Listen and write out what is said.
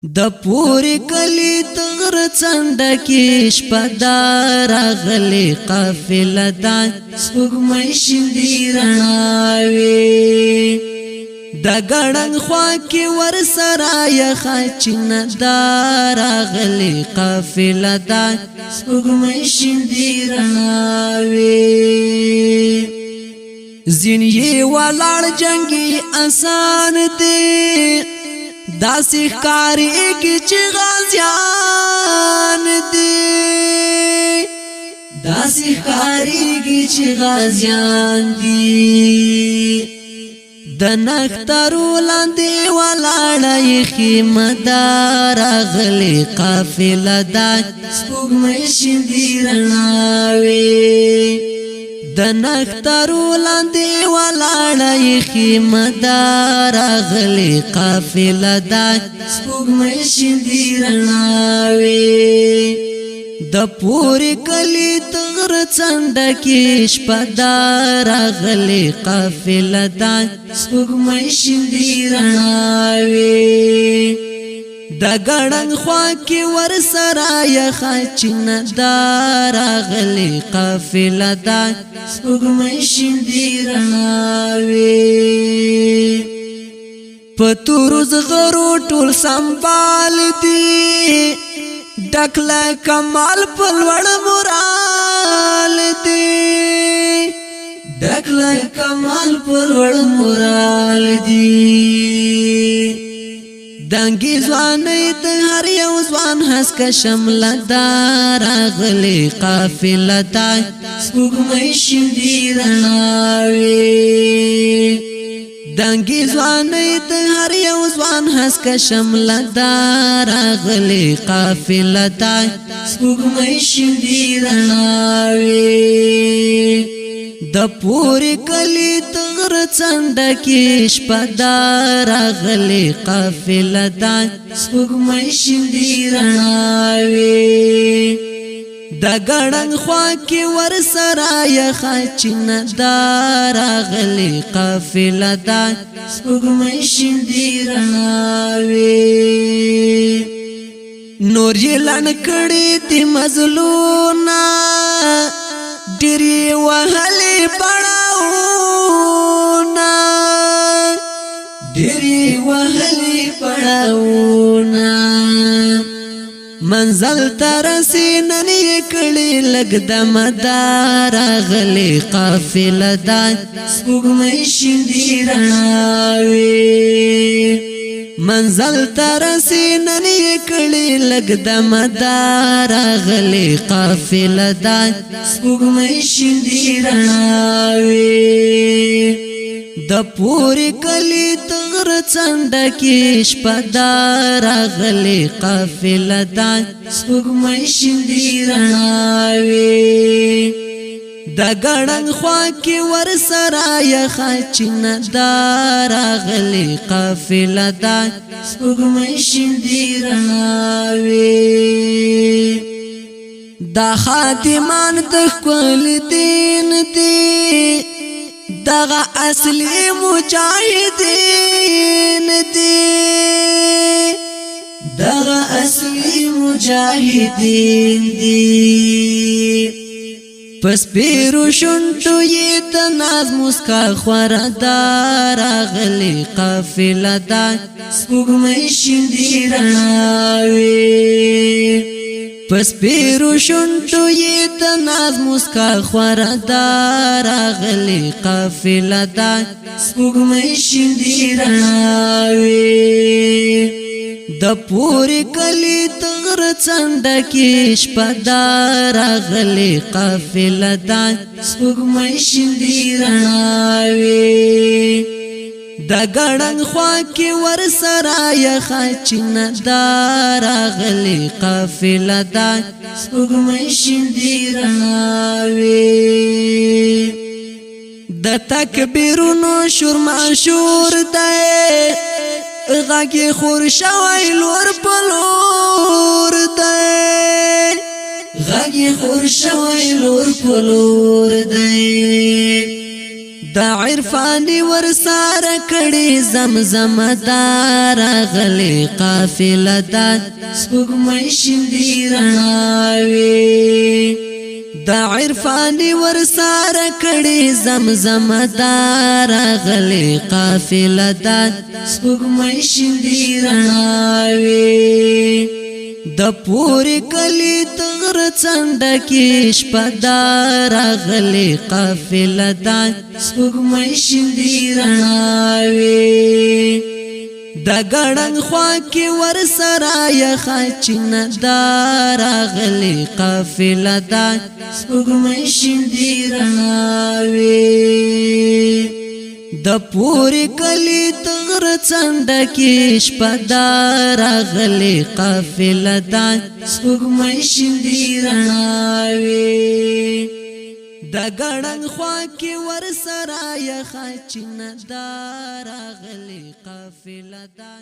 د پوری کلی تغر څنډه کې شپدار غلي قافله دا سپوږمۍ شندې رڼاوي د ګړنګ خوا کې ور سره یا خچنه دار غلي قافله دا سپوږمۍ شندې رڼاوي زینې ولاړ جنگي آسان دي داسې ښکارېږي چې غازیان دي داسې ښکارېږي چې غازیان دي د نخترو لاندې ولاړه خیمه دار غلي قافله دا سپوږمۍ شندې رڼاوي د نخترو لاندې ولاړه خیمه دار غلي قافله دا سپوږمۍ شندې رڼاوي د پوری کلی تغر څنډه کې شپدار غلي قافله دا سپوږمۍ شندې رڼاوي د ګړنګ خوا کې ور سره یا خچنه دار غلي قافله دا سپوږمۍ شندې رڼاوي په تورو زغرو ټول سنبال دي ډکله کمال په لوړ مورال دي ډکله کمال په لوړ مورال دي دنګي ځواني د هر یو ځوان هسک شمل دار غلي قافله دا سپوږمۍ شندې رڼاوي دنګي ځواني د هر یو ځوان هسک شمل دار غلي قافله دا سپوږمۍ شندې رڼاوي د پوری کلی تغر څنډه کې شپدار غلي قافله دا سپوږمۍ شندې رڼاوي د ګړنګ خوا کې ور سره یا خچنه دار غلي قافله دا سپوږمۍ شندې رڼاوي نور یې لن کړي دي مظلومه ډېرې وهلې پړاوونه ډېرې وهلې پړاوونه منزل ته رسې نن یې کړې لږ دمه دار غلي قافله دا سپوږمۍ شندې رڼاوي منزل ته رسې نن یې کړې لږ دمه دار غلي قافله دا سپوږمۍ شندې رڼاوي د پوری کلی تغر څنډه کې شپدار غلي قافله دا سپوږمۍ شندې رڼاوي د ګړنګ خوا کې ور سره یا خچنه دار غلي قافله دا سپوږمۍ شندې رڼاوي دا خادمان د خپل دین دي دغه اصلي مجاهدین دي دغه اصلي مجاهدین دي پس پیرو شنټو یې د ناز مسکا خوردار غلي قافله دا سپوږمۍ شندې رڼاوي پس پیرو شنټو یې د ناز مسکا خوردار غلي قافله دا سپوږمۍ شندې رڼاوي د پوری کلی تغر څنډه کې شپدار غلي قافله دا سپوږمۍ شندې رڼاوي د ګړنګ خوا کې ور سره یا خچنه دار غلي قافله دا سپوږمۍ شندې رڼاوي د تکبیرونو شور مشهور دی غاگی خور شوی لور پلور دی غاگی خور شوی لور پلور دی د دا عرفانی ورسار کړي زمزم دار غلي قافله دا سپوږمۍ شیندي رڼاوي دا عرفانی ورسار کړي زمزم دار غلي قافله دا سپوږمۍ شیندي رڼاوي د پوری کلی تغر څنډه کې شپدار غلي قافله دا سپوږمۍ شیندي رڼاوي د ګړنګ خوا کې ورسره یخچینه دار غلي قافله دا سپوږمۍ شیندي رڼاوي د پوری کلی تغر څنډه کې شپدار غلي قافله دا سپوږمۍ شیندي رڼاوي د ګړنګ خوا کې ورسره یخچینه دار غلي قافله دا